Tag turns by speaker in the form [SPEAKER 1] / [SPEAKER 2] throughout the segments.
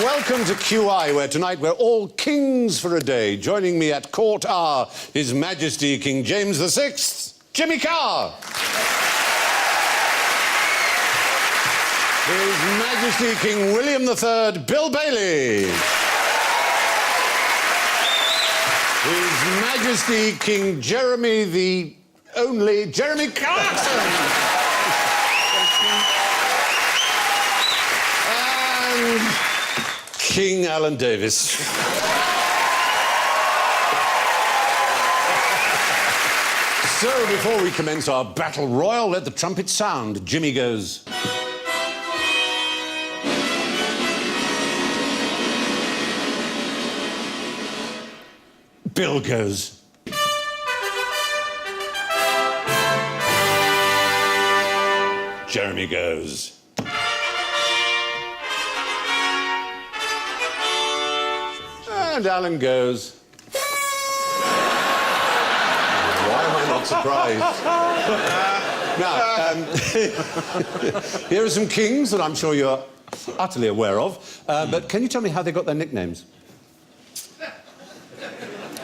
[SPEAKER 1] welcome to QI, where tonight we're all kings for a day. Joining me at court are His Majesty King James VI, Jimmy Carr. His Majesty King William III, Bill Bailey. His Majesty King Jeremy the only Jeremy Clarkson. And King Alan Davies. So, before we commence our battle royal, let the trumpet sound. Jimmy goes. Bill goes. Jeremy goes. And Alan goes. Why am I not surprised? Now, here are some kings that I'm sure you're utterly aware of. But can you tell me how they got their nicknames?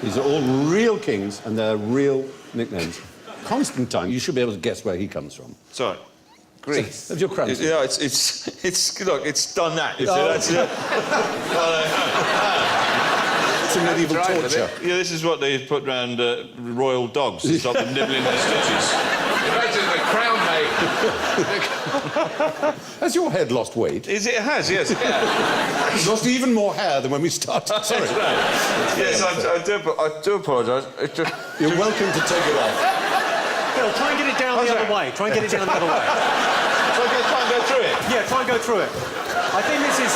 [SPEAKER 1] These are all real kings, and they're real nicknames. Constantine, you should be able to guess where he comes from.
[SPEAKER 2] Sorry.
[SPEAKER 1] Greece. Of your crown.
[SPEAKER 2] Yeah, it's look, it's done that. You see, that's it.
[SPEAKER 1] It's a medieval torture.
[SPEAKER 2] Yeah, this is what they put round royal dogs to stop them nibbling their stitches.
[SPEAKER 3] Imagine the crown mate.
[SPEAKER 1] Has your head lost weight?
[SPEAKER 2] It has, yes.
[SPEAKER 1] It's lost even more hair than when we started. Sorry.
[SPEAKER 2] Yes, I do apologise.
[SPEAKER 1] You're welcome to take it off.
[SPEAKER 4] Bill, try and get it down the other way. Try and get it down the other way.
[SPEAKER 2] So try and go through it?
[SPEAKER 4] Yeah, try and go through it. I think this is...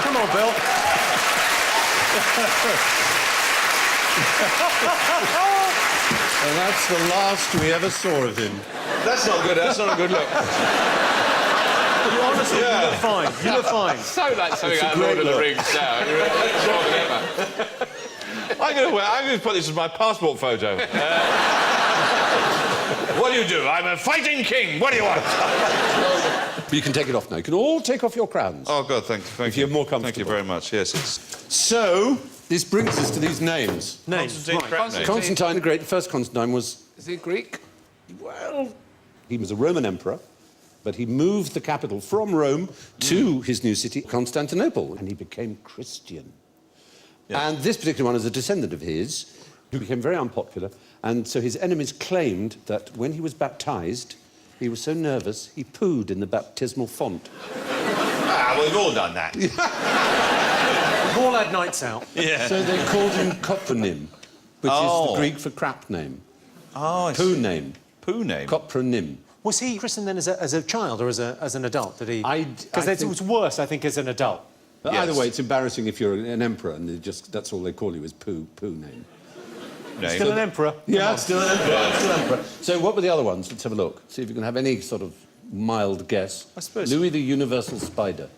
[SPEAKER 4] Come on, Bill.
[SPEAKER 1] And that's the last we ever saw of him.
[SPEAKER 2] That's not good. That's not a good look.
[SPEAKER 4] Honestly, you look fine. You look fine.
[SPEAKER 3] So like something out of Lord of the Rings now.
[SPEAKER 2] I'm going to put this as my passport photo. What do? I'm a fighting king. What do you want?
[SPEAKER 1] But you can take it off now. You can all take off your crowns.
[SPEAKER 2] Oh, God, thank you.
[SPEAKER 1] If you're more comfortable.
[SPEAKER 2] Thank you very much. Yes, it's...
[SPEAKER 1] So, this brings us to these names.
[SPEAKER 2] Constantine,
[SPEAKER 3] Constantine.
[SPEAKER 1] Constantine the Great, the first Constantine was...
[SPEAKER 3] Is he Greek?
[SPEAKER 1] Well, he was a Roman emperor, but he moved the capital from Rome to his new city, Constantinople, and he became Christian. Yeah. And this particular one is a descendant of his, who became very unpopular, and so his enemies claimed that when he was baptised, he was so nervous, he pooed in the baptismal font.
[SPEAKER 2] Well, we've all done that.
[SPEAKER 4] We've all had nights out.
[SPEAKER 2] Yeah.
[SPEAKER 1] So they called him Copronym, which is the Greek for crap name.
[SPEAKER 2] Oh, I see.
[SPEAKER 1] Poo name.
[SPEAKER 2] Poo name?
[SPEAKER 1] Copronym.
[SPEAKER 4] Was he christened then as a child or as an adult? Did he? Because it
[SPEAKER 1] think...
[SPEAKER 4] was worse, I think, as an adult.
[SPEAKER 1] But either way, it's embarrassing if you're an emperor and that's all they call you is poo name.
[SPEAKER 4] Still an emperor?
[SPEAKER 1] Yeah, still an emperor. Still emperor. So what were the other ones? Let's have a look. See if you can have any sort of mild guess.
[SPEAKER 4] I suppose.
[SPEAKER 1] Louis the Universal Spider.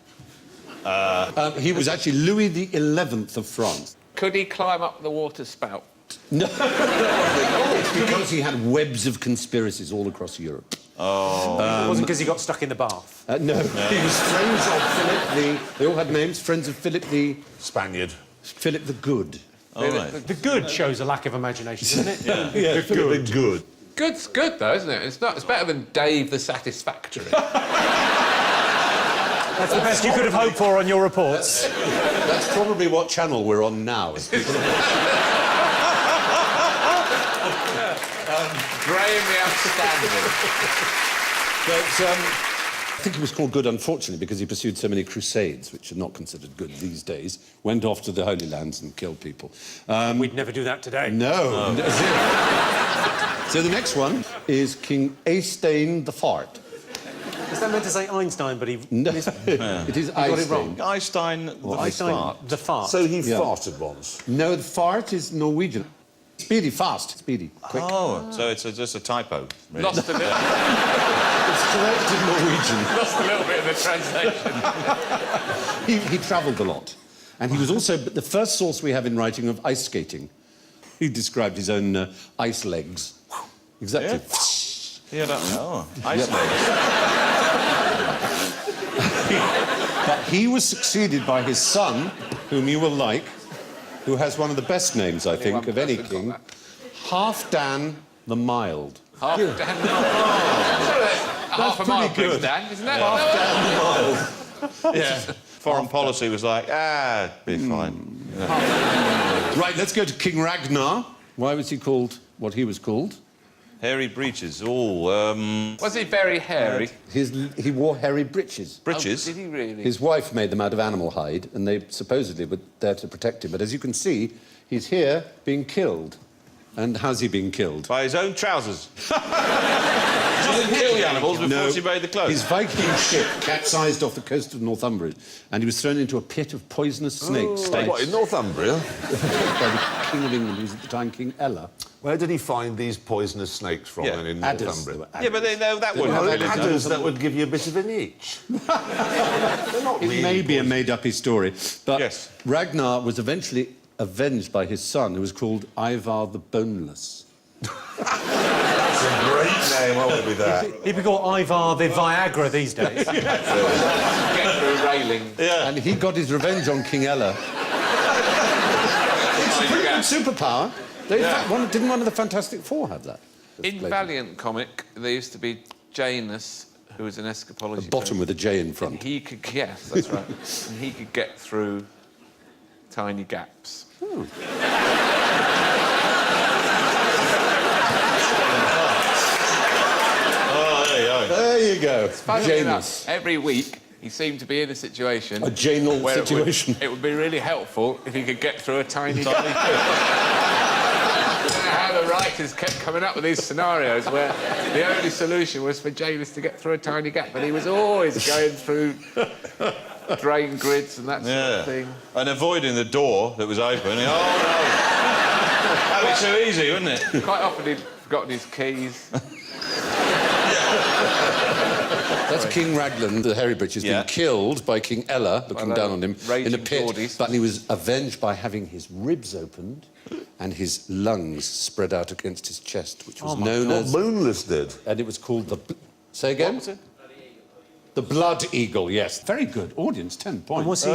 [SPEAKER 1] He was actually Louis the 11th of France.
[SPEAKER 3] Could he climb up the water spout?
[SPEAKER 1] No. It's because he had webs of conspiracies all across Europe.
[SPEAKER 4] Oh. It wasn't because he got stuck in the bath?
[SPEAKER 1] No. He was friends of Philip the... They all had names. Friends of Philip the...
[SPEAKER 2] Spaniard.
[SPEAKER 1] Philip the Good.
[SPEAKER 2] Oh, right.
[SPEAKER 4] The good shows a lack of imagination, doesn't it?
[SPEAKER 1] Yeah, Philip the Good.
[SPEAKER 3] Good's good, though, isn't it? It's better than Dave the Satisfactory.
[SPEAKER 4] That's the best you could have hoped for on your reports.
[SPEAKER 1] That's probably what channel we're on now.
[SPEAKER 3] Graham the Outstanding.
[SPEAKER 1] But I think he was called good, unfortunately, because he pursued so many crusades, which are not considered good these days, went off to the Holy Lands and killed people.
[SPEAKER 4] We'd never do that today.
[SPEAKER 1] No. So the next one is King Eystein the Fart.
[SPEAKER 4] Is that meant to say Einstein, but he...
[SPEAKER 1] No, it is
[SPEAKER 4] got it wrong.
[SPEAKER 2] Einstein
[SPEAKER 4] The fart.
[SPEAKER 5] So he farted once?
[SPEAKER 1] No, the fart is Norwegian. Speedy, fast, speedy, quick.
[SPEAKER 2] Oh, so it's just a typo. Really.
[SPEAKER 3] Lost a little...
[SPEAKER 1] It's correct in Norwegian.
[SPEAKER 3] Lost a little bit in the translation.
[SPEAKER 1] He travelled a lot. And he was also the first source we have in writing of ice skating. He described his own ice legs. Exactly.
[SPEAKER 2] Yeah, ice legs.
[SPEAKER 1] But he was succeeded by his son, whom you will like, who has one of the best names, I think, of any king, Halfdan the Mild.
[SPEAKER 3] Half Dan. Half a mile,
[SPEAKER 1] pretty good.
[SPEAKER 3] Dan, isn't that?
[SPEAKER 1] Halfdan the Mild.
[SPEAKER 2] Yeah. Foreign policy was like, be fine.
[SPEAKER 1] Right, let's go to King Ragnar. Why was he called what he was called?
[SPEAKER 2] Hairy breeches. Oh,
[SPEAKER 3] Was he very hairy?
[SPEAKER 1] He wore hairy breeches.
[SPEAKER 2] breeches?
[SPEAKER 3] Oh, did he really?
[SPEAKER 1] His wife made them out of animal hide, and they supposedly were there to protect him. But as you can see, he's here being killed. And how's he being killed?
[SPEAKER 2] By his own trousers. She didn't kill the animals before she made the clothes.
[SPEAKER 1] His Viking ship capsized off the coast of Northumbria, and he was thrown into a pit of poisonous snakes.
[SPEAKER 5] What, in Northumbria?
[SPEAKER 1] By the King of England, who was at the time King Ella.
[SPEAKER 5] Where did he find these poisonous snakes from then in
[SPEAKER 1] Adders.
[SPEAKER 5] Northumbria?
[SPEAKER 2] Yeah, but that wouldn't
[SPEAKER 5] Well,
[SPEAKER 2] have been
[SPEAKER 5] adders that would give you a bit of an itch. They're not
[SPEAKER 1] It
[SPEAKER 5] really
[SPEAKER 1] may be a
[SPEAKER 5] poisonous.
[SPEAKER 1] made-up story, but
[SPEAKER 2] Yes.
[SPEAKER 1] Ragnar was eventually avenged by his son, who was called Ivar the Boneless.
[SPEAKER 5] That's a great name, I would be that.
[SPEAKER 4] He'd be called Ivar the Viagra these days.
[SPEAKER 3] Get through railing.
[SPEAKER 2] Yeah.
[SPEAKER 1] And he got his revenge on King Ella. It's a pretty good superpower. Didn't one of the Fantastic Four have that?
[SPEAKER 3] In Valiant comic, there used to be Janus, who was an escapology.
[SPEAKER 1] Bottom with a J in front.
[SPEAKER 3] He could, yes, that's right. And he could get through tiny gaps.
[SPEAKER 1] There you go.
[SPEAKER 3] Funnily
[SPEAKER 1] Janus.
[SPEAKER 3] enough, every week he seemed to be in a situation.
[SPEAKER 1] A Janal
[SPEAKER 3] where
[SPEAKER 1] situation.
[SPEAKER 3] It would be really helpful if he could get through a tiny gap. How the writers kept coming up with these scenarios where the only solution was for Janus to get through a tiny gap, but he was always going through drain grids and that sort of thing.
[SPEAKER 2] And avoiding the door that was open. Oh, no. That'd be too easy, wouldn't it?
[SPEAKER 3] Quite often he'd forgotten his keys.
[SPEAKER 1] That's King Raglan, the hairy breeches, been killed by King Ella, looking down on him, in a pit.
[SPEAKER 3] Geordies.
[SPEAKER 1] But he was avenged by having his ribs opened and his lungs spread out against his chest, which was known
[SPEAKER 5] What
[SPEAKER 1] as...
[SPEAKER 5] Boneless did.
[SPEAKER 1] And it was called the... Say again?
[SPEAKER 3] What was it?
[SPEAKER 1] The Blood Eagle, yes. Very good. Audience, 10 points.
[SPEAKER 4] And was he...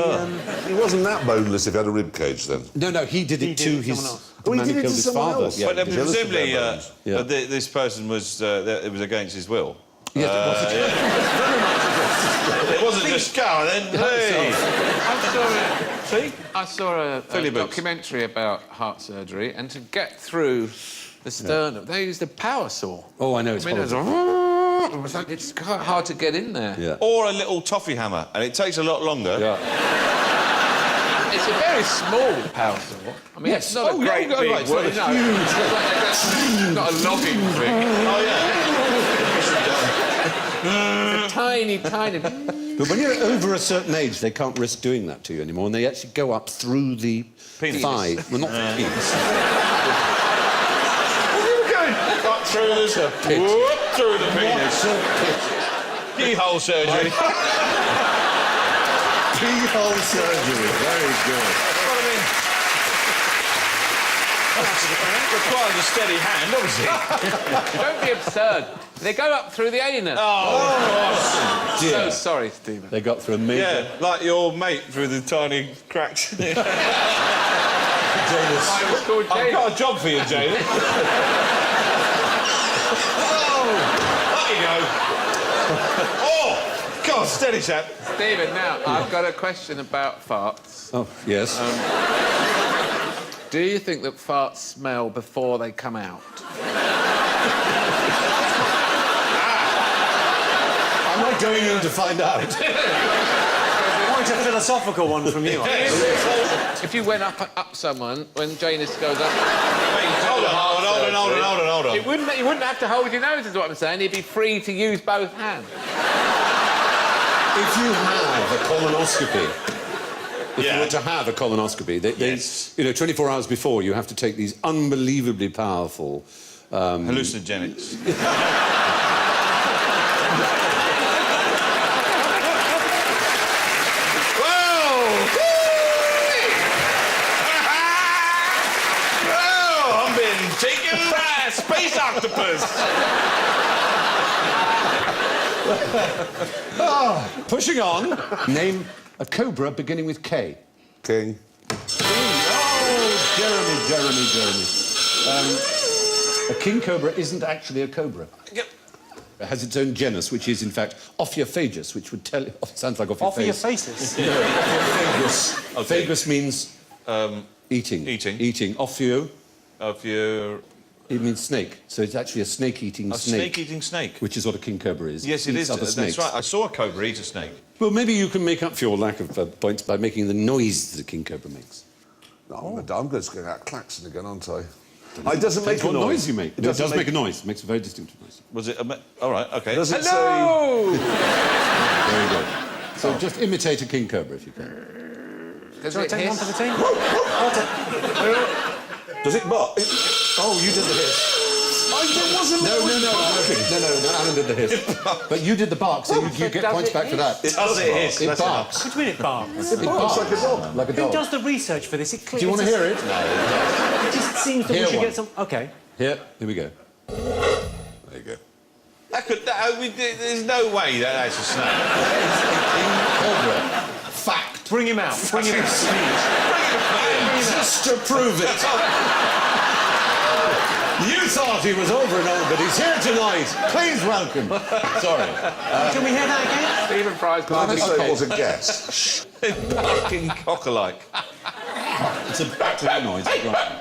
[SPEAKER 5] He wasn't that boneless if he had a rib cage then.
[SPEAKER 1] No, he did it to his...
[SPEAKER 4] someone else.
[SPEAKER 1] The
[SPEAKER 5] Oh, he
[SPEAKER 1] man
[SPEAKER 5] did
[SPEAKER 1] who
[SPEAKER 5] it
[SPEAKER 1] killed
[SPEAKER 5] to
[SPEAKER 1] his
[SPEAKER 5] someone
[SPEAKER 1] father.
[SPEAKER 5] else?
[SPEAKER 1] Yeah.
[SPEAKER 2] But presumably,
[SPEAKER 5] bones.
[SPEAKER 2] this person was... it was against his will.
[SPEAKER 1] Yes,
[SPEAKER 2] It wasn't just go and then... Hey!
[SPEAKER 3] I saw a
[SPEAKER 2] Philly boots.
[SPEAKER 3] documentary about heart surgery, and to get through the sternum, they used a power saw.
[SPEAKER 1] Oh, I know, it's
[SPEAKER 3] It's quite hard to get in there.
[SPEAKER 1] Yeah.
[SPEAKER 2] Or a little toffee hammer, and it takes a lot longer.
[SPEAKER 1] Yeah.
[SPEAKER 3] It's a very small power saw. I mean,
[SPEAKER 1] Yes.
[SPEAKER 3] it's not
[SPEAKER 1] Oh,
[SPEAKER 3] a great
[SPEAKER 1] yeah,
[SPEAKER 3] big
[SPEAKER 1] right, it's
[SPEAKER 3] one.
[SPEAKER 1] not a
[SPEAKER 3] No,
[SPEAKER 1] huge-
[SPEAKER 3] it's not a logging thing.
[SPEAKER 2] Oh, yeah.
[SPEAKER 3] It's a tiny, tiny...
[SPEAKER 1] But when you're over a certain age, they can't risk doing that to you anymore, and they actually go up through the
[SPEAKER 2] Penis.
[SPEAKER 1] thigh. Well, not the penis.
[SPEAKER 2] Cut through the... Whoop, through the penis. Keyhole surgery.
[SPEAKER 1] Keyhole surgery. Very good.
[SPEAKER 2] What I mean... requires a steady hand, obviously.
[SPEAKER 3] Don't be absurd. They go up through the anus.
[SPEAKER 2] Oh,
[SPEAKER 3] So sorry, Stephen.
[SPEAKER 1] They got through a major...
[SPEAKER 2] yeah, like your mate through the tiny cracks.
[SPEAKER 3] I was called
[SPEAKER 2] I've
[SPEAKER 3] James.
[SPEAKER 2] got a job for you, Jalen. There you go. Oh, God, steady, chap.
[SPEAKER 3] Stephen, now, I've got a question about farts.
[SPEAKER 1] Oh, yes.
[SPEAKER 3] Do you think that farts smell before they come out?
[SPEAKER 1] Am I going in to find out?
[SPEAKER 4] Quite a philosophical one from you.
[SPEAKER 3] If you went up someone, when Janus goes up...
[SPEAKER 2] Hold on.
[SPEAKER 3] You wouldn't have to hold your nose, is what I'm saying. You'd be free to use both hands.
[SPEAKER 1] If you have a colonoscopy, if you were to have a colonoscopy,
[SPEAKER 2] Yes.
[SPEAKER 1] you know, 24 hours before, you have to take these unbelievably powerful...
[SPEAKER 2] Hallucinogenics. I'm being taken by a space octopus.
[SPEAKER 1] Pushing on. Name A cobra beginning with K.
[SPEAKER 5] King.
[SPEAKER 1] Jeremy. A king cobra isn't actually a cobra.
[SPEAKER 2] Yep.
[SPEAKER 1] It has its own genus, which is, in fact, Ophiophagus, which would tell... Oh, it sounds like off your
[SPEAKER 4] Off of your
[SPEAKER 1] face.
[SPEAKER 4] faces.
[SPEAKER 1] No, Ophiophagus.
[SPEAKER 2] Okay.
[SPEAKER 1] Phagus means... eating.
[SPEAKER 2] Eating.
[SPEAKER 1] Ophio,
[SPEAKER 2] Of your...
[SPEAKER 1] it means snake. So it's actually a snake-eating snake.
[SPEAKER 2] snake-eating snake.
[SPEAKER 1] Which is what a king cobra is.
[SPEAKER 2] Yes, it
[SPEAKER 1] Eats
[SPEAKER 2] is.
[SPEAKER 1] other
[SPEAKER 2] That's
[SPEAKER 1] snakes.
[SPEAKER 2] right. I saw a cobra eat a snake.
[SPEAKER 1] Well, maybe you can make up for your lack of points by making the noise that a king cobra makes.
[SPEAKER 5] No, I'm just going out klaxon again, aren't I? It doesn't make
[SPEAKER 1] Depends
[SPEAKER 5] a
[SPEAKER 1] what
[SPEAKER 5] noise.
[SPEAKER 1] you make.
[SPEAKER 5] It
[SPEAKER 1] No, it
[SPEAKER 5] doesn't
[SPEAKER 1] does make a noise. It makes a very distinctive noise.
[SPEAKER 2] Was it a... All right, OK.
[SPEAKER 5] Does it
[SPEAKER 3] Hello!
[SPEAKER 1] There you go. So just imitate a king cobra if you can.
[SPEAKER 3] Does
[SPEAKER 4] Shall I
[SPEAKER 3] it
[SPEAKER 4] take one
[SPEAKER 3] hiss?
[SPEAKER 4] for the team?
[SPEAKER 5] Does it bark?
[SPEAKER 1] Oh, you did the hiss.
[SPEAKER 5] It wasn't
[SPEAKER 1] No, Alan did the hiss. But you did the bark, so you get
[SPEAKER 3] does
[SPEAKER 1] points
[SPEAKER 3] it
[SPEAKER 1] back for that.
[SPEAKER 2] Does it hiss?
[SPEAKER 1] It barks.
[SPEAKER 4] What do you mean it barks?
[SPEAKER 1] It barks
[SPEAKER 5] like a dog.
[SPEAKER 1] Like a
[SPEAKER 4] Who
[SPEAKER 1] dog.
[SPEAKER 4] does the research for this? It
[SPEAKER 1] Do you want to hear it?
[SPEAKER 4] It just seems that
[SPEAKER 1] Hear
[SPEAKER 4] we should
[SPEAKER 1] one.
[SPEAKER 4] get some... OK.
[SPEAKER 1] Here we go.
[SPEAKER 5] There you go.
[SPEAKER 2] There's no way that's a snake.
[SPEAKER 1] Cobra. Fact.
[SPEAKER 4] Bring him out. Bring him out.
[SPEAKER 1] Just to prove it. You thought he was over and over, but he's here tonight. Please welcome. Sorry.
[SPEAKER 4] Can we hear that again?
[SPEAKER 3] Stephen Fry's
[SPEAKER 5] I
[SPEAKER 3] party.
[SPEAKER 5] just say it was a guess.
[SPEAKER 2] Barking cock-alike.
[SPEAKER 1] It's a background noise.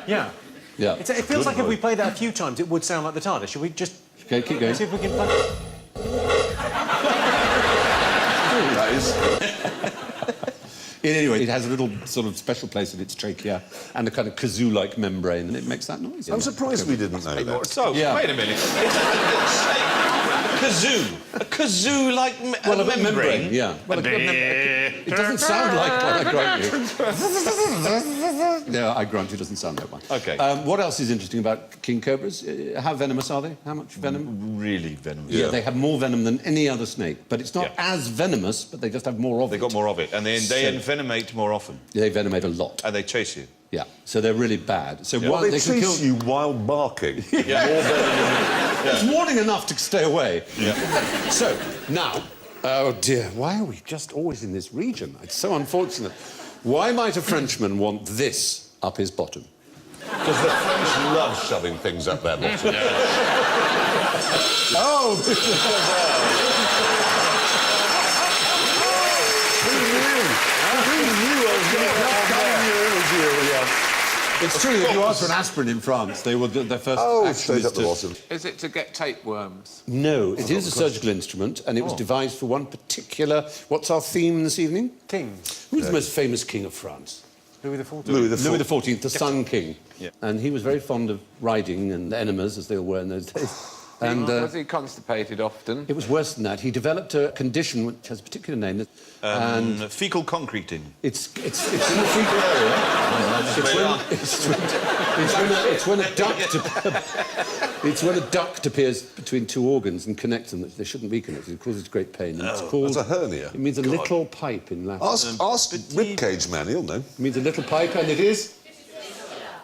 [SPEAKER 4] Yeah.
[SPEAKER 1] Yeah.
[SPEAKER 4] It feels like if we played that a few times, it would sound like the TARDIS. Should we just...
[SPEAKER 1] Okay, keep going.
[SPEAKER 4] See if we can play...
[SPEAKER 5] That is.
[SPEAKER 1] Anyway, it has a little sort of special place in its trachea and a kind of kazoo-like membrane, and it makes that noise.
[SPEAKER 5] I'm surprised we didn't know that.
[SPEAKER 2] So,
[SPEAKER 1] Yeah.
[SPEAKER 2] wait a minute. It's a kazoo. A kazoo-like membrane.
[SPEAKER 1] Yeah. Well, it doesn't sound like one, I grant you. No, I grant you it doesn't sound like one.
[SPEAKER 2] OK.
[SPEAKER 1] What else is interesting about king cobras? How venomous are they? How much venom?
[SPEAKER 2] Really venomous.
[SPEAKER 1] Yeah, they have more venom than any other snake, but it's not as venomous, but they just have more of it.
[SPEAKER 2] They got more of it, and they envenomate more often,
[SPEAKER 1] They venomate a lot.
[SPEAKER 2] and they chase you.
[SPEAKER 1] Yeah, so they're really bad. So
[SPEAKER 2] Yeah.
[SPEAKER 1] one,
[SPEAKER 5] They
[SPEAKER 1] they can
[SPEAKER 5] chase
[SPEAKER 1] kill...
[SPEAKER 5] you while barking.
[SPEAKER 1] It's warning enough to stay away.
[SPEAKER 2] Yeah.
[SPEAKER 1] So, now... Oh, dear, why are we just always in this region? It's so unfortunate. Why might a Frenchman want this up his bottom?
[SPEAKER 5] Because the French love shoving things up their bottom.
[SPEAKER 1] Oh! It's true, if you ask for an aspirin in France, they will... Their first
[SPEAKER 5] Oh,
[SPEAKER 1] action
[SPEAKER 5] straight
[SPEAKER 1] is
[SPEAKER 5] up the
[SPEAKER 1] to...
[SPEAKER 5] bottom.
[SPEAKER 3] Is it to get tapeworms?
[SPEAKER 1] No, it is a surgical instrument, and it was devised for one particular... What's our theme this evening?
[SPEAKER 4] Kings.
[SPEAKER 1] Who's the most famous king of France?
[SPEAKER 4] Louis XIV.
[SPEAKER 5] Louis
[SPEAKER 1] Louis XIV, the Sun King.
[SPEAKER 2] Yeah.
[SPEAKER 1] And he was very fond of riding and enemas, as they all were in those days. And
[SPEAKER 3] Was he constipated often?
[SPEAKER 1] it was worse than that. He developed a condition which has a particular name.
[SPEAKER 2] Fecal concreting.
[SPEAKER 1] It's in the fecal area. It's when a duct appears between two organs and connects them. They shouldn't be connected. It causes great pain. And it's called...
[SPEAKER 5] That's a hernia.
[SPEAKER 1] It means a little pipe in Latin.
[SPEAKER 5] Ask Ribcage Man, he'll know.
[SPEAKER 1] It means a little pipe, and it is...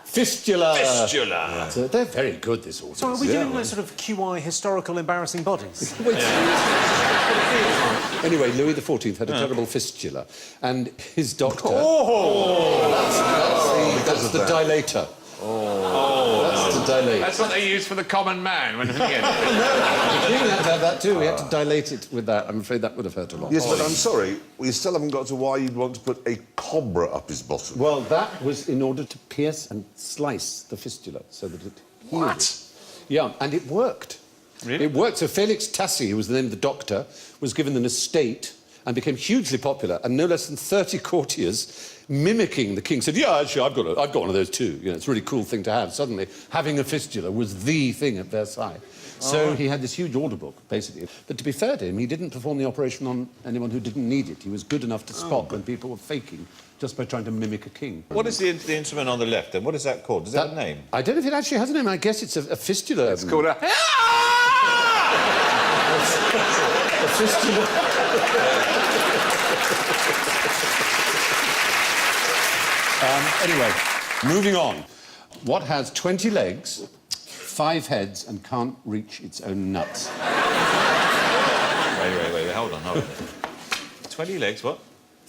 [SPEAKER 1] Fistula.
[SPEAKER 2] Fistula.
[SPEAKER 1] So they're very good, this audience.
[SPEAKER 4] So are we doing like sort of QI historical embarrassing bodies?
[SPEAKER 1] Anyway, Louis XIV had a terrible fistula, and his doctor... That's the dilator. That's the dilator.
[SPEAKER 3] That's what they use for the common man when...
[SPEAKER 1] The king had to have that too. He had to dilate it with that. I'm afraid that would have hurt a lot.
[SPEAKER 5] Yes, but I'm sorry, we still haven't got to why you'd want to put a cobra up his bottom.
[SPEAKER 1] Well, that was in order to pierce and slice the fistula so that it healed it. Yeah, and it worked.
[SPEAKER 2] Really?
[SPEAKER 1] It worked. So Felix Tassi, who was the name of the doctor, was given an estate and became hugely popular, and no less than 30 courtiers mimicking the king said, yeah, actually, I've got one of those too. You know, it's a really cool thing to have. Suddenly, having a fistula was the thing at Versailles. So he had this huge order book, basically. But to be fair to him, he didn't perform the operation on anyone who didn't need it. He was good enough to spot when people were faking just by trying to mimic a king.
[SPEAKER 2] What is the instrument on the left, then? What is that called? Does that have a name?
[SPEAKER 1] I don't know if it actually has a name. I guess it's a fistula.
[SPEAKER 3] It's called a...
[SPEAKER 1] A fistula. Anyway, moving on. What has 20 legs, 5 heads, and can't reach its own nuts?
[SPEAKER 2] Wait, hold on. 20 legs, what?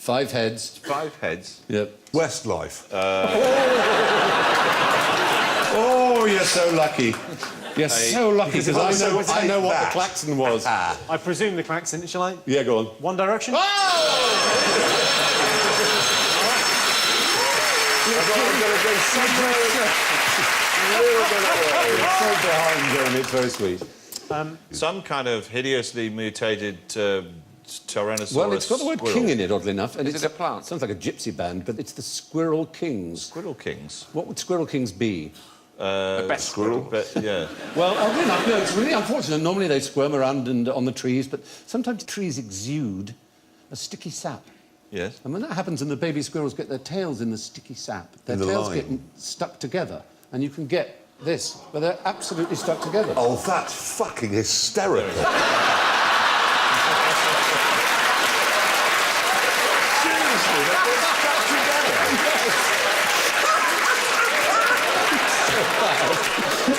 [SPEAKER 1] 5 heads.
[SPEAKER 2] 5 heads.
[SPEAKER 1] Yep.
[SPEAKER 5] Westlife.
[SPEAKER 1] Oh, you're so lucky. You're so lucky, because I know what the
[SPEAKER 5] that.
[SPEAKER 1] klaxon was.
[SPEAKER 4] I presume the klaxon. Shall I?
[SPEAKER 1] Yeah, go on.
[SPEAKER 4] One Direction.
[SPEAKER 1] So behind, Jeremy, it's very sweet.
[SPEAKER 2] Some kind of hideously mutated Tyrannosaurus.
[SPEAKER 1] Well, it's got the word
[SPEAKER 2] squirrel.
[SPEAKER 1] king in it, oddly enough. And
[SPEAKER 3] Is
[SPEAKER 1] it's
[SPEAKER 3] it a plant?
[SPEAKER 1] Sounds like a gypsy band, but it's the Squirrel Kings.
[SPEAKER 2] Squirrel kings.
[SPEAKER 1] What would Squirrel Kings be?
[SPEAKER 3] The best squirrel.
[SPEAKER 2] But, yeah.
[SPEAKER 1] Well, oddly enough, no, it's really unfortunate. Normally they squirm around and on the trees, but sometimes trees exude a sticky sap.
[SPEAKER 2] Yes.
[SPEAKER 1] And when that happens and the baby squirrels get their tails in the sticky sap, their
[SPEAKER 5] In the
[SPEAKER 1] tails
[SPEAKER 5] lime.
[SPEAKER 1] get stuck together, and you can get this, where they're absolutely stuck together.
[SPEAKER 5] Oh, that's fucking hysterical. Seriously, they're stuck together.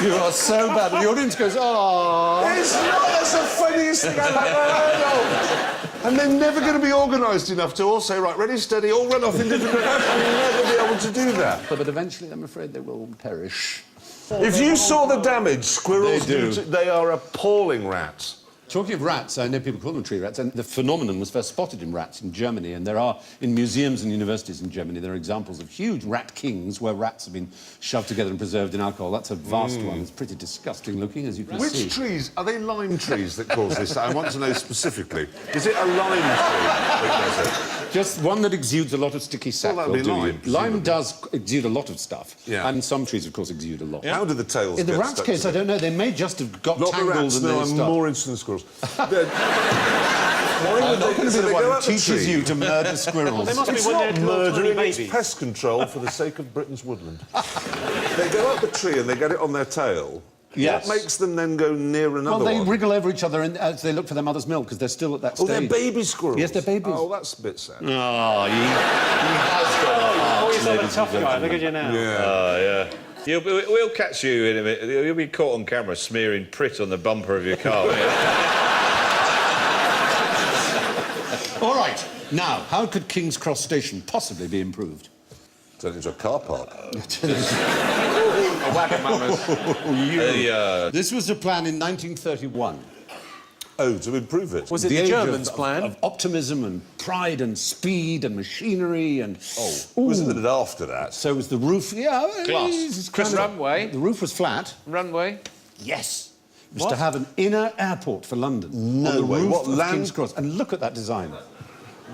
[SPEAKER 1] You are so bad. The audience goes, oh.
[SPEAKER 5] It's not. That's the funniest thing I've ever heard of. And they're never going to be organised enough to all say, right, ready, steady, all run off in different directions. You'll never be able to do that.
[SPEAKER 1] But eventually, I'm afraid they will perish.
[SPEAKER 5] If you saw the damage squirrels
[SPEAKER 1] They do.
[SPEAKER 5] they are appalling rats.
[SPEAKER 1] Talking of rats, I know people call them tree rats, and the phenomenon was first spotted in rats in Germany, and there are, in museums and universities in Germany, there are examples of huge rat kings where rats have been shoved together and preserved in alcohol. That's a vast one. It's pretty disgusting looking, as you can see.
[SPEAKER 5] Which trees? Are they lime trees that cause this? I want to know specifically. Is it a lime tree that does it?
[SPEAKER 1] Just one that exudes a lot of sticky sap.
[SPEAKER 5] Well, that'd
[SPEAKER 1] will
[SPEAKER 5] be
[SPEAKER 1] do you.
[SPEAKER 5] lime, presumably.
[SPEAKER 1] Lime does exude a lot of stuff.
[SPEAKER 5] Yeah.
[SPEAKER 1] And some trees, of course, exude a lot.
[SPEAKER 5] How do the tails
[SPEAKER 1] In the
[SPEAKER 5] get
[SPEAKER 1] rat's
[SPEAKER 5] stuck
[SPEAKER 1] case, I
[SPEAKER 5] together?
[SPEAKER 1] don't know. They may just have got
[SPEAKER 5] Not the
[SPEAKER 1] tangled
[SPEAKER 5] rats,
[SPEAKER 1] and
[SPEAKER 5] no,
[SPEAKER 1] they
[SPEAKER 5] I'm
[SPEAKER 1] stuck.
[SPEAKER 5] more interested in squirrels.
[SPEAKER 1] I'm not going to be the one who teaches you to murder squirrels.
[SPEAKER 4] They must be
[SPEAKER 5] It's
[SPEAKER 4] when
[SPEAKER 5] not
[SPEAKER 4] they're little tiny
[SPEAKER 5] murdering, it's
[SPEAKER 4] babies.
[SPEAKER 5] pest control for the sake of Britain's woodland. They go up the tree and they get it on their tail.
[SPEAKER 1] Yes.
[SPEAKER 5] What makes them then go near another
[SPEAKER 1] Well, they
[SPEAKER 5] one?
[SPEAKER 1] wriggle over each other as they look for their mother's milk, because they're still at that
[SPEAKER 5] Oh,
[SPEAKER 1] stage.
[SPEAKER 5] they're baby squirrels?
[SPEAKER 1] Yes, they're babies.
[SPEAKER 5] Oh, that's a bit sad.
[SPEAKER 1] Oh, he has got a heart,
[SPEAKER 4] Oh, you're
[SPEAKER 1] ladies
[SPEAKER 4] a
[SPEAKER 1] and
[SPEAKER 4] tough guy.
[SPEAKER 1] gentlemen.
[SPEAKER 4] Look at you now.
[SPEAKER 5] Yeah.
[SPEAKER 2] We'll catch you in a minute. You'll be caught on camera smearing Prit on the bumper of your car.
[SPEAKER 1] All right. Now, how could King's Cross Station possibly be improved?
[SPEAKER 5] Turn into a car park.
[SPEAKER 1] This was a plan in 1931.
[SPEAKER 5] Oh, to improve it.
[SPEAKER 4] Was it the
[SPEAKER 1] age
[SPEAKER 4] Germans' plan?
[SPEAKER 1] Of optimism and pride and speed and machinery and...
[SPEAKER 5] Wasn't it after that?
[SPEAKER 1] So was the roof... Yeah,
[SPEAKER 2] Glass.
[SPEAKER 1] it's
[SPEAKER 3] Chris,
[SPEAKER 1] kind of-
[SPEAKER 3] runway.
[SPEAKER 1] The roof was flat.
[SPEAKER 3] Runway.
[SPEAKER 1] Yes. It was to have an inner airport for London.
[SPEAKER 5] No
[SPEAKER 1] on the
[SPEAKER 5] way.
[SPEAKER 1] roof
[SPEAKER 5] What,
[SPEAKER 1] of
[SPEAKER 5] land-
[SPEAKER 1] King's Cross. And look at that design.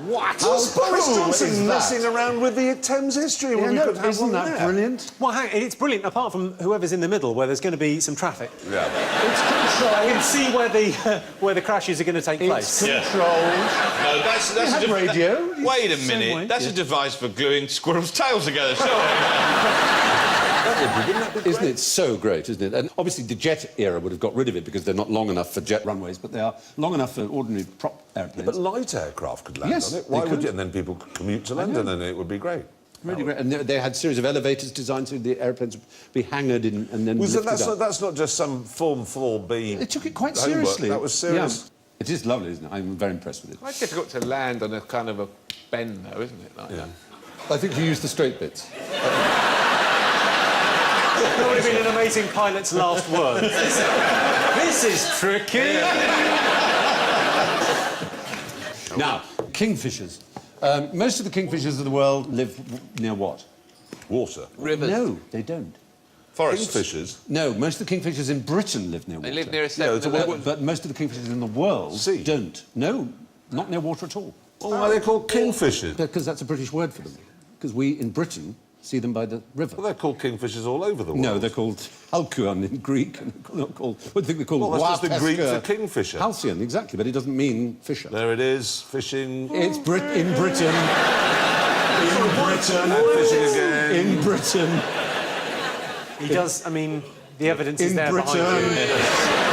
[SPEAKER 5] What?
[SPEAKER 1] How
[SPEAKER 5] Was Boris
[SPEAKER 1] cool
[SPEAKER 5] Johnson
[SPEAKER 1] is that?
[SPEAKER 5] messing around with the Thames history when we
[SPEAKER 1] no,
[SPEAKER 5] could have
[SPEAKER 1] isn't
[SPEAKER 5] one
[SPEAKER 1] that
[SPEAKER 5] there?
[SPEAKER 1] brilliant?
[SPEAKER 4] Well, hang, it's brilliant, apart from whoever's in the middle, where there's going to be some traffic.
[SPEAKER 5] Yeah.
[SPEAKER 1] It's controlled.
[SPEAKER 4] I can see where the crashes are going to take place.
[SPEAKER 1] It's controlled.
[SPEAKER 2] No, that's
[SPEAKER 1] You have radio.
[SPEAKER 2] Wait a
[SPEAKER 1] Same
[SPEAKER 2] minute.
[SPEAKER 1] way.
[SPEAKER 2] That's a device for gluing squirrels' tails together, surely.
[SPEAKER 1] Isn't it so great, isn't it? And obviously the jet era would have got rid of it because they're not long enough for jet runways, but they are long enough for ordinary prop airplanes.
[SPEAKER 5] But light aircraft could land
[SPEAKER 1] Yes,
[SPEAKER 5] on it.
[SPEAKER 1] they
[SPEAKER 5] Why would
[SPEAKER 1] could.
[SPEAKER 5] you? And then people could commute to London and it would be great.
[SPEAKER 1] Really great. And they had a series of elevators designed so the airplanes would be hangered in and then
[SPEAKER 5] Was
[SPEAKER 1] lifted up.
[SPEAKER 5] that's not just some Form 4B
[SPEAKER 1] They took it quite
[SPEAKER 5] homework.
[SPEAKER 1] seriously.
[SPEAKER 5] That was serious.
[SPEAKER 1] Yeah. It is lovely, isn't it? I'm very impressed with it.
[SPEAKER 3] Quite difficult to land on a kind of a bend, though, isn't it? Like that.
[SPEAKER 1] I think you used the straight bits.
[SPEAKER 4] That would have been an amazing pilot's last word. This is tricky.
[SPEAKER 1] Now, kingfishers. Most of the kingfishers of the world live near what?
[SPEAKER 5] Water.
[SPEAKER 3] Rivers.
[SPEAKER 1] No, they don't.
[SPEAKER 2] Forests.
[SPEAKER 5] Kingfishers.
[SPEAKER 1] No, most of the kingfishers in Britain live near water.
[SPEAKER 3] They live near a
[SPEAKER 5] it's a
[SPEAKER 3] 7-Eleven.
[SPEAKER 1] But most of the kingfishers in the world
[SPEAKER 5] Sea.
[SPEAKER 1] don't. No, not near water at all.
[SPEAKER 5] Oh, why are they called kingfishers?
[SPEAKER 1] Because that's a British word for them. Because we, in Britain, see them by the river.
[SPEAKER 5] Well, they're called kingfishers all over the world.
[SPEAKER 1] No, they're called halcyon in Greek. And they're not called... What do you think they're called?
[SPEAKER 5] Well, that's just the Greek
[SPEAKER 1] Wapesca.
[SPEAKER 5] for kingfisher.
[SPEAKER 1] Halcyon, exactly, but it doesn't mean fisher.
[SPEAKER 5] There it is, fishing.
[SPEAKER 1] It's in Britain.
[SPEAKER 5] And fishing again.
[SPEAKER 1] In Britain.
[SPEAKER 4] He does, I mean, the evidence is
[SPEAKER 1] In
[SPEAKER 4] there
[SPEAKER 1] Britain.
[SPEAKER 4] behind you.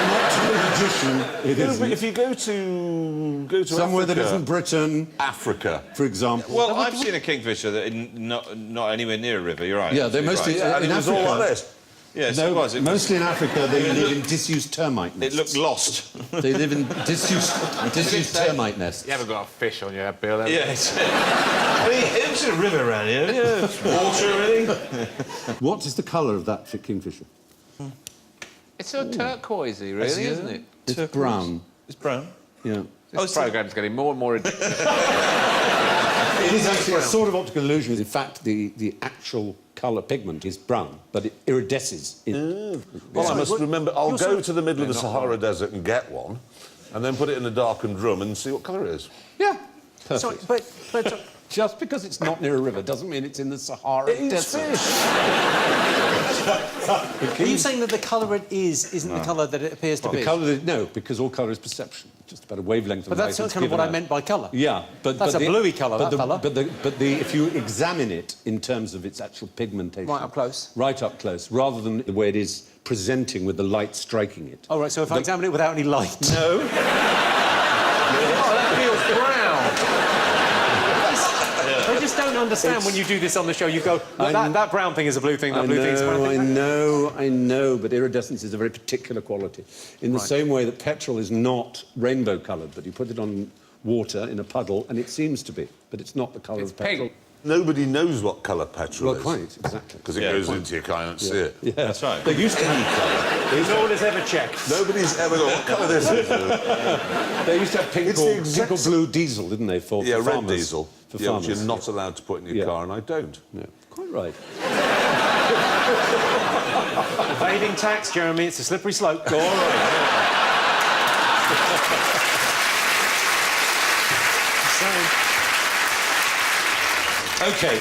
[SPEAKER 1] Not to the magician. It
[SPEAKER 5] No, but
[SPEAKER 1] isn't.
[SPEAKER 5] if you go to
[SPEAKER 1] Somewhere
[SPEAKER 5] Africa,
[SPEAKER 1] that isn't Britain,
[SPEAKER 5] Africa.
[SPEAKER 1] for example.
[SPEAKER 2] Well, I've seen a kingfisher that not anywhere near a river. You're right.
[SPEAKER 1] Yeah, they're
[SPEAKER 2] You're
[SPEAKER 1] mostly...
[SPEAKER 2] right.
[SPEAKER 5] And
[SPEAKER 1] in
[SPEAKER 5] it was all
[SPEAKER 1] Africa,
[SPEAKER 5] like this.
[SPEAKER 2] Yes,
[SPEAKER 1] No,
[SPEAKER 2] it was.
[SPEAKER 1] mostly in Africa, they live in disused termite
[SPEAKER 2] It
[SPEAKER 1] nests.
[SPEAKER 2] looked lost.
[SPEAKER 1] They live in disused termite nests.
[SPEAKER 3] You haven't got a fish on your bill, have you?
[SPEAKER 2] Yes. I mean, it was a river around here. Yeah, water, really.
[SPEAKER 1] What is the colour of that kingfisher?
[SPEAKER 3] It's so turquoisey, really, isn't it?
[SPEAKER 1] It's brown.
[SPEAKER 2] It's brown.
[SPEAKER 1] Yeah.
[SPEAKER 3] This programme's getting more and more...
[SPEAKER 1] It is actually a sort of optical illusion. In fact, the actual colour pigment is brown, but it iridesces.
[SPEAKER 5] Well, I must remember, I'll go to the middle of the Sahara Desert and get one, and then put it in a darkened room and see what colour it is.
[SPEAKER 1] Yeah, perfect.
[SPEAKER 4] Sorry, but
[SPEAKER 1] Just because it's not near a river doesn't mean it's in the Sahara Desert.
[SPEAKER 4] are you saying that the colour it is isn't the colour that it appears to be?
[SPEAKER 1] No, because all colour is perception. Just about a wavelength of
[SPEAKER 4] But
[SPEAKER 1] light.
[SPEAKER 4] that's
[SPEAKER 1] that's
[SPEAKER 4] kind of what
[SPEAKER 1] given
[SPEAKER 4] I
[SPEAKER 1] out.
[SPEAKER 4] meant by colour.
[SPEAKER 1] Yeah, but
[SPEAKER 4] That's a bluey colour, that fella.
[SPEAKER 1] if you examine it in terms of its actual pigmentation,
[SPEAKER 4] Right up close.
[SPEAKER 1] right up close, rather than the way it is presenting with the light striking it.
[SPEAKER 4] Oh, right, so if I examine it without any light...
[SPEAKER 1] No.
[SPEAKER 3] Oh, that feels brown.
[SPEAKER 4] I just don't understand when you do this on the show. You go, look, that brown thing is a blue thing, that blue thing is a brown thing.
[SPEAKER 1] I know, but iridescence is a very particular quality. In the same way that petrol is not rainbow-coloured, but you put it on water in a puddle and it seems to be, but it's not the colour
[SPEAKER 3] It's
[SPEAKER 1] of petrol.
[SPEAKER 3] pink.
[SPEAKER 5] Nobody knows what colour petrol
[SPEAKER 1] Well,
[SPEAKER 5] is.
[SPEAKER 1] quite, exactly.
[SPEAKER 5] Because it goes into your car and see it.
[SPEAKER 1] Yeah,
[SPEAKER 2] That's right.
[SPEAKER 1] They used to have
[SPEAKER 4] No one has ever checked.
[SPEAKER 5] Nobody's ever got what colour this is.
[SPEAKER 1] They used to have pink
[SPEAKER 5] It's
[SPEAKER 1] or,
[SPEAKER 5] the exact
[SPEAKER 1] pink or blue diesel, didn't they, for
[SPEAKER 5] Yeah, red
[SPEAKER 1] farmers?
[SPEAKER 5] diesel.
[SPEAKER 1] For
[SPEAKER 5] Yeah, which
[SPEAKER 1] farmers.
[SPEAKER 5] you're not allowed to put in your
[SPEAKER 1] Yeah.
[SPEAKER 5] car, and I don't.
[SPEAKER 1] No, quite right.
[SPEAKER 4] Evading tax, Jeremy, it's a slippery slope.
[SPEAKER 1] All right. OK.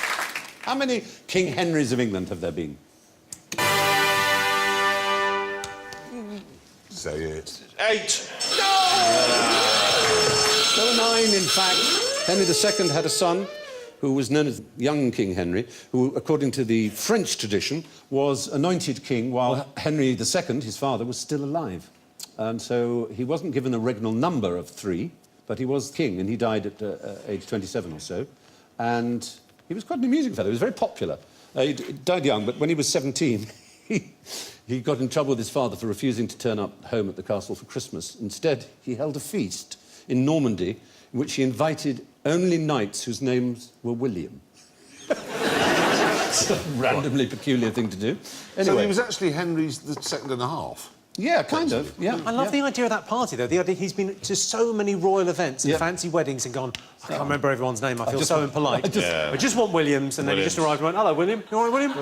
[SPEAKER 1] How many King Henrys of England have there been?
[SPEAKER 5] Say it.
[SPEAKER 2] 8.
[SPEAKER 1] There were 9, in fact. Henry II had a son who was known as young King Henry, who, according to the French tradition, was anointed king while Henry II, his father, was still alive. And so he wasn't given a regnal number of 3, but he was king, and he died at age 27 or so. And he was quite an amusing fellow. He was very popular. He died young, but when he was 17, he got in trouble with his father for refusing to turn up home at the castle for Christmas. Instead, he held a feast in Normandy in which he invited only knights whose names were William. It's a randomly peculiar thing to do. Anyway,
[SPEAKER 5] So he was actually Henry's the second and a half.
[SPEAKER 1] yeah, kind of. Yeah,
[SPEAKER 4] I love the idea of that party, though. The idea he's been to so many royal events and
[SPEAKER 1] Yeah.
[SPEAKER 4] fancy weddings and gone, I can't remember everyone's name, I feel so impolite.
[SPEAKER 2] Yeah.
[SPEAKER 4] I just want Williams, and then he just arrived and went, hello, William. You all right, William?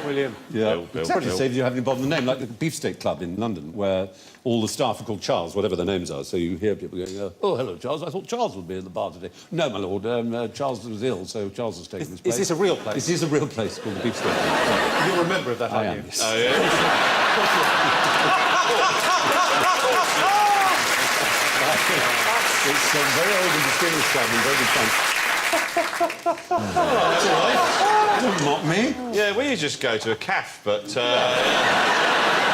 [SPEAKER 2] William.
[SPEAKER 1] Yeah,
[SPEAKER 2] Bill,
[SPEAKER 1] exactly.
[SPEAKER 2] Bill.
[SPEAKER 1] Saves you having to bother the name, like the Beefsteak Club in London, where all the staff are called Charles, whatever their names are. So you hear people going, oh, hello, Charles. I thought Charles would be at the bar today. No, my lord, Charles was ill, so Charles has taken his place.
[SPEAKER 4] Is this a real place?
[SPEAKER 1] This is a real place called the Beefsteak Club.
[SPEAKER 4] You're a member of that,
[SPEAKER 1] I
[SPEAKER 4] aren't
[SPEAKER 1] am,
[SPEAKER 4] you?
[SPEAKER 1] yes.
[SPEAKER 2] Oh, yeah?
[SPEAKER 1] It's a very old and distinguished club and very good fun. Don't mock me.
[SPEAKER 2] Yeah, we just go to a cafe, but...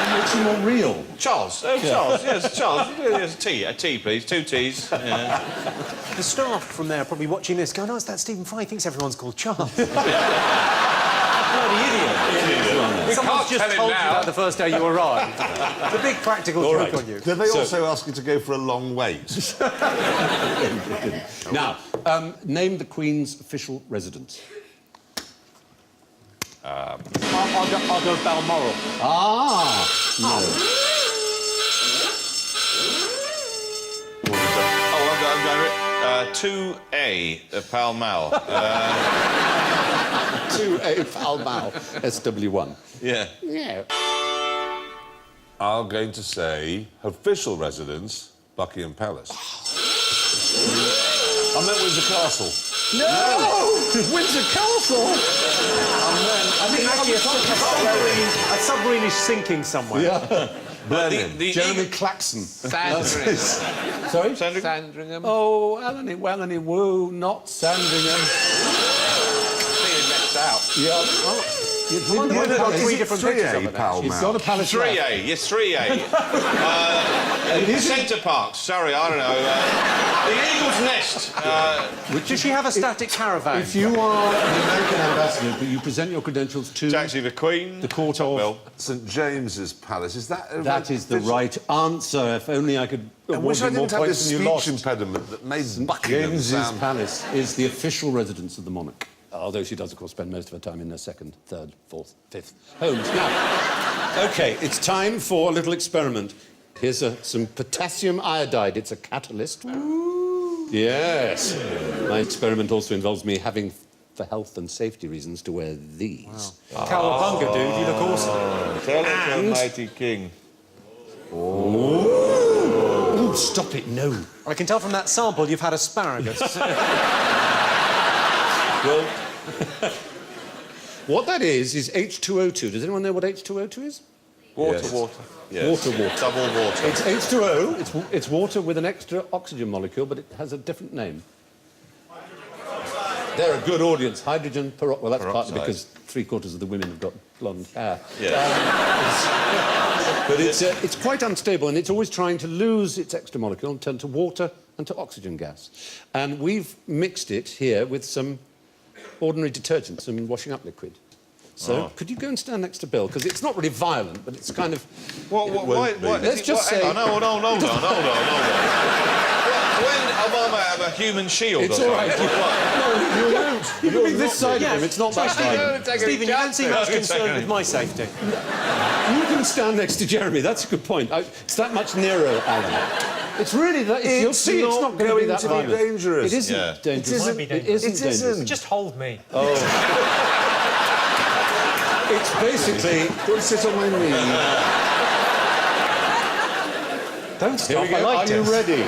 [SPEAKER 1] It makes you more real.
[SPEAKER 2] Charles. Oh, Charles. Yes, Charles. Yes, a tea, please. 2 teas. Yeah.
[SPEAKER 4] The staff from there are probably watching this going, oh, it's that Stephen Fry, he thinks everyone's called Charles. Bloody idiot. Someone's just
[SPEAKER 3] tell him
[SPEAKER 4] told you
[SPEAKER 3] now.
[SPEAKER 4] that the first day you arrived. It's a big practical trick on you.
[SPEAKER 5] Did they also ask you to go for a long wait?
[SPEAKER 1] Now, name the Queen's official residence.
[SPEAKER 4] I'll go Balmoral.
[SPEAKER 1] Ah! No.
[SPEAKER 2] Oh, I'm going 2A, Pall Mall.
[SPEAKER 1] 2A Pall Mall, SW1.
[SPEAKER 2] Yeah.
[SPEAKER 1] Yeah.
[SPEAKER 5] I'm going to say official residence, Buckingham Palace. I meant Windsor Castle.
[SPEAKER 1] No! Windsor Castle!
[SPEAKER 4] I think actually a submarine is sinking somewhere.
[SPEAKER 1] Yeah.
[SPEAKER 2] The
[SPEAKER 1] Jeremy Claxon.
[SPEAKER 3] Sandringham.
[SPEAKER 1] Sorry?
[SPEAKER 3] Sandringham.
[SPEAKER 1] Oh, Alany Wellany Woo, not Sandringham.
[SPEAKER 3] Being left out.
[SPEAKER 1] Yeah.
[SPEAKER 4] I wonder whether there are three different pictures of
[SPEAKER 5] 3A,
[SPEAKER 4] it.
[SPEAKER 5] pal,
[SPEAKER 1] It's
[SPEAKER 5] man.
[SPEAKER 1] got a palace.
[SPEAKER 2] 3A, yes, 3A. Centre Parks, sorry, I don't know. The Eagle's Nest.
[SPEAKER 4] Does she have a static caravan?
[SPEAKER 1] If you are the American ambassador, but you present your credentials to
[SPEAKER 2] It's actually the Queen.
[SPEAKER 1] the court of...
[SPEAKER 2] Well,
[SPEAKER 5] St James's Palace, is that...
[SPEAKER 1] That is the right answer. If only I could
[SPEAKER 5] I
[SPEAKER 1] award
[SPEAKER 5] wish
[SPEAKER 1] you
[SPEAKER 5] I
[SPEAKER 1] more
[SPEAKER 5] didn't have
[SPEAKER 1] points
[SPEAKER 5] this
[SPEAKER 1] than you
[SPEAKER 5] speech
[SPEAKER 1] lost.
[SPEAKER 5] impediment that made Buckingham
[SPEAKER 1] James's
[SPEAKER 5] sound...
[SPEAKER 1] Palace is the official residence of the monarch. Although she does, of course, spend most of her time in her second, third, fourth, fifth homes. Now, OK, it's time for a little experiment. Here's some potassium iodide. It's a catalyst. Ooh. Yes. My experiment also involves me having, for health and safety reasons, to wear these.
[SPEAKER 4] Wow. Cowabunga, dude, you look awesome.
[SPEAKER 2] tell it to mighty King.
[SPEAKER 1] Ooh, stop it, no.
[SPEAKER 4] I can tell from that sample you've had asparagus.
[SPEAKER 1] Well, what that is H2O2. Does anyone know what H2O2 is?
[SPEAKER 2] Water,
[SPEAKER 5] Yes.
[SPEAKER 2] water. Yes.
[SPEAKER 1] Water, water.
[SPEAKER 2] Double water.
[SPEAKER 1] It's H2O. It's water with an extra oxygen molecule, but it has a different name. They're a good audience. Hydrogen peroxide. Well, that's partly
[SPEAKER 2] Peroxide.
[SPEAKER 1] because 3/4 of the women have got blonde hair.
[SPEAKER 2] Yeah.
[SPEAKER 1] But it's quite unstable, and it's always trying to lose its extra molecule and turn to water and to oxygen gas. And we've mixed it here with some ordinary detergent, some washing up liquid. So, could you go and stand next to Bill? Because it's not really violent, but it's kind of...
[SPEAKER 2] What,
[SPEAKER 1] Let's just say...
[SPEAKER 2] Hang on, hold on. When Obama have a human shield
[SPEAKER 1] It's
[SPEAKER 2] or
[SPEAKER 1] all right.
[SPEAKER 2] something?
[SPEAKER 1] No, you won't. You can be this side of him. It's not that violent.
[SPEAKER 4] Stephen, you don't seem much concerned with my safety.
[SPEAKER 1] You can stand next to Jeremy. That's a good point. It's that much nearer, Alan. It's really that... You'll see it's not going to be that violent.
[SPEAKER 5] dangerous.
[SPEAKER 1] It isn't
[SPEAKER 2] Yeah.
[SPEAKER 1] dangerous.
[SPEAKER 4] It might be dangerous.
[SPEAKER 1] It isn't
[SPEAKER 5] It
[SPEAKER 1] dangerous.
[SPEAKER 5] isn't.
[SPEAKER 4] Just hold me.
[SPEAKER 1] It's basically...
[SPEAKER 5] Don't sit on my knee.
[SPEAKER 4] Don't
[SPEAKER 1] Here
[SPEAKER 4] stop,
[SPEAKER 1] we go.
[SPEAKER 4] I like
[SPEAKER 1] Are you
[SPEAKER 4] this.
[SPEAKER 1] ready?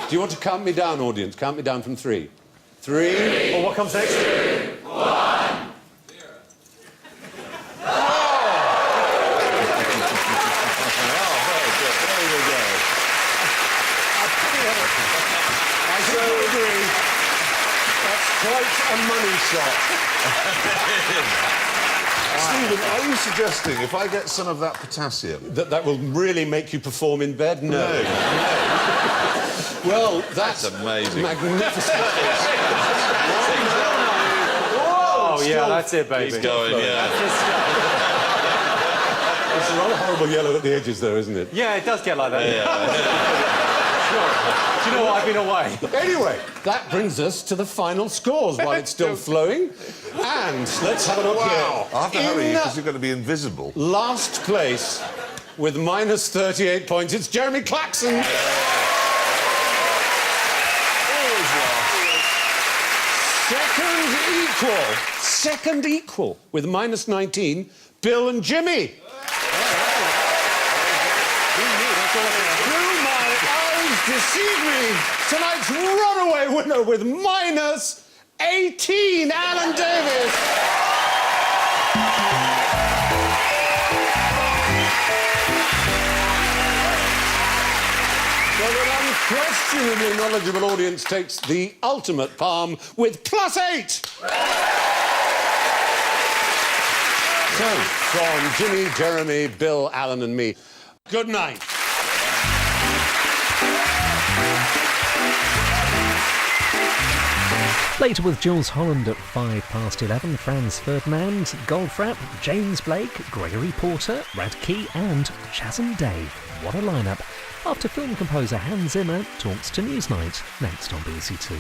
[SPEAKER 1] Do you want to count me down, audience? Count me down from 3. 3...
[SPEAKER 4] Well, what comes next?
[SPEAKER 1] I so agree. That's quite a money shot.
[SPEAKER 5] Stephen, are you suggesting if I get some of that potassium...
[SPEAKER 1] That will really make you perform in bed? No. Well, that's
[SPEAKER 2] amazing.
[SPEAKER 1] Magnificent.
[SPEAKER 4] Oh, yeah, that's it, baby.
[SPEAKER 2] He's going, yeah.
[SPEAKER 1] It's a rather horrible yellow at the edges, though, isn't it?
[SPEAKER 4] Yeah, it does get like that. Sure. Do you know what? I've been away.
[SPEAKER 1] Anyway, that brings us to the final scores while it's still flowing. And let's have a look here.
[SPEAKER 5] I have to hurry because you're going to be invisible.
[SPEAKER 1] Last place with minus 38 points, it's Jeremy Claxon. Second equal with minus 19, Bill and Jimmy. Through my eyes deceive me. Tonight's runaway winner with minus 18, Alan Davies. Well, an unquestionably knowledgeable audience takes the ultimate palm with +8. So, from Jimmy, Jeremy, Bill, Alan and me, good night.
[SPEAKER 6] Later with Jules Holland at 11:05, Franz Ferdinand, Goldfrapp, James Blake, Gregory Porter, Rad Key and Chasm Dave. What a lineup. After film composer Hans Zimmer talks to Newsnight, next on BBC Two.